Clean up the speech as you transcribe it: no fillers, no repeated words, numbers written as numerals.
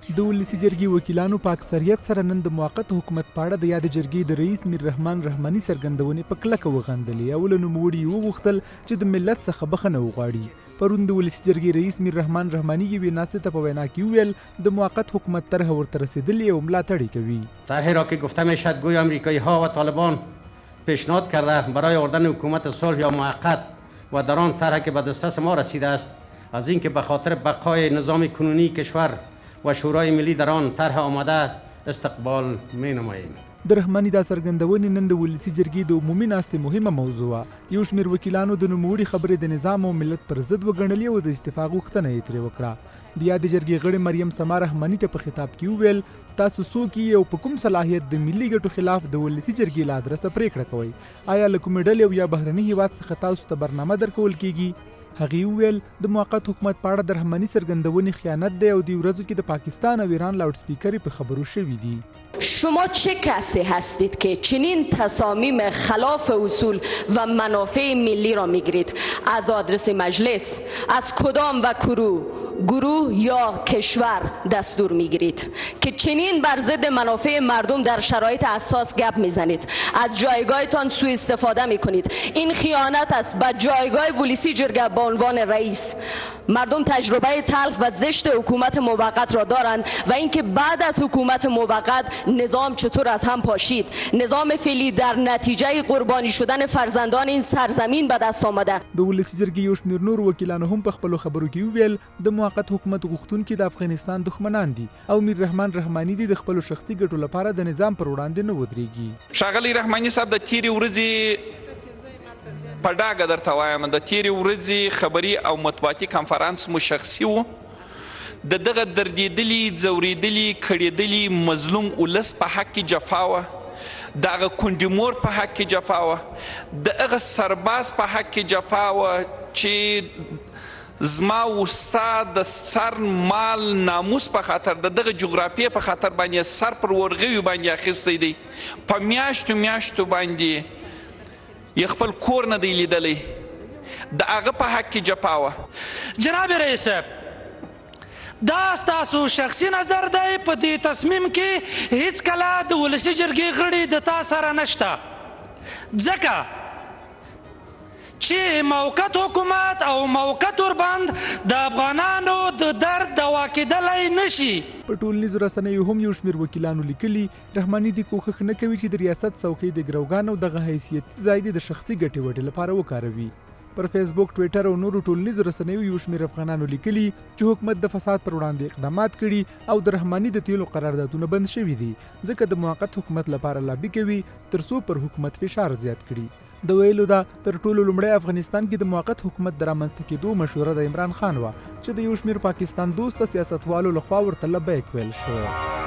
د ولسي جرګې وکیلانو په اکثریت سره نن د موقت حکومت په اړه د یاد جرګې د رئیس میر رحمان رحماني څرګندونې په کلکه وغندلې او له نوموړي وغوښتل چې د ملت څخه بخښنه وغواړي. پرون د ولسي جرګې رئیس میر رحمان رحماني یوې ناستې ته په وینا کې وویل د موقت حکومت طرح ورته رسېدلې او ملاتړ یې کوي. طرحی را که گفته میشد گویا آمریکایی‌ها و طالبان پیشنهاد کرده برای آوردن حکومت صلح یا موقت و در آن طرح که به دسترس ما رسیده است از اینکه به خاطر بقای نظام کنونی کشور و شورای ملی در آن طرح آمده استقبال می‌نماییم. د رحماني دا څرګندونې نن د ولسي جرګې د عمومي ناستې مهمه موضوع وه. یو شمېر وکیلانو د نوموړي خبرې د نظام او ملت پر ضد وګڼلې او د استعفا غوښتنه یې ترې وکړه. د یادې جرګې غړې مریم سما رحماني ته په خطاب کې وویل تاسو څوک یې او په کوم صلاحیت د ملي ګټو خلاف د ولسي جرګې له ادرسه پرېکړه کوئ؟ آیا له کومې ډلې او یا بهرني هیواد څخه تاسو ته برنامه درکول کیږي؟ هغې وویل د موقت حکومت په اړه د رحماني څرګندونې خیانت دی او د ورځو کې د پاکستان او ایران لاوډ سپیکرې په خبرو شوي دي. شما چه کسی هستید که چنین تصامیم خلاف اصول و منافع ملی را میگیرید؟ از آدرس مجلس از کدام و گروه یا کشور دستور میگیرید که چنین بر ضد منافع مردم در شرایط حساس گپ میزنید؟ از جایگاهتان سوء استفاده میکنید. این خیانت است به جایگاه ولسی جرگه به عنوان رئیس. مردم تجربه تلخ و زشت حکومت موقت را دارند و اینکه بعد از حکومت موقت نظام چطور از هم پاشید. نظام فعلی در نتیجه قربانی شدن فرزندان این سرزمین به دست آمده. د ولسي جرګې یو شمېر نور وکیلانو هم په خپلو خبرو کې وویل د موقت حکومت غوښتونکي د افغانستان دښمنان دي او میر رحمان رحماني د خپلو شخصي ګټو لپاره د نظام پر وړاندې نه ودرېږي. ښاغلی رحماني صاحب د تیرې ورځې په ډاګه درته وایم د تیرې ورځې خبري او مطبوعاتي کنفرانس مو شخصي و. د دغه دردېدلي ځورېدلي کړېدلي مظلوم ولس په حق کې جفا وه، د هغه کونډې مور په حق کې جفا وه، د هغه سرباز په حق کې جفا وه چې زما و ستا د سر مال ناموس په خاطر د دغه جغرافیې په خاطر باندې سر پر ورغوي باندې اخیستی دی. په میاشتو میاشتو باندې یې خپل کور نه دی لیدلی، د هغه په حق کې جفا وه. جناب رئیس صاحب دا ستاسو شخصي نظر دی، په دې تصمیم کې هیڅ کله د ولسي جرګې غړي د تا سره نشته، ځکه چې موقت حکومت او موقت وربند د افغانانو د درد دوا کېدلی نشي. په ټولنیزو رسنیو هم یو شمېر وکیلانو لیکلي رحماني د کوښښ نه کوي چې د ریاست څوکۍ د ګروګان او دغه حیثیتي ځای د شخصي ګټې وډې لپاره وکاروي. پر فیسبوک، ټویټر او نورو ټولنیزو رسنیو یو شمېر افغانانو لیکلي چې حکومت د فساد پر وړاندې اقدامات کړي او د رحماني د تیلو قراردادونه بند شوي دي ځکه د موقت حکومت لپاره لابي کوي ترڅو پر حکومت فشار زیات کړي. د ویلو دا تر ټولو لومړی افغانستان کې د موقت حکومت د رامنځته کېدو مشوره د عمران خان وه چې د یو شمېر پاکستان دوسته سیاستوالو لخوا ورته لبیک ویل شوی.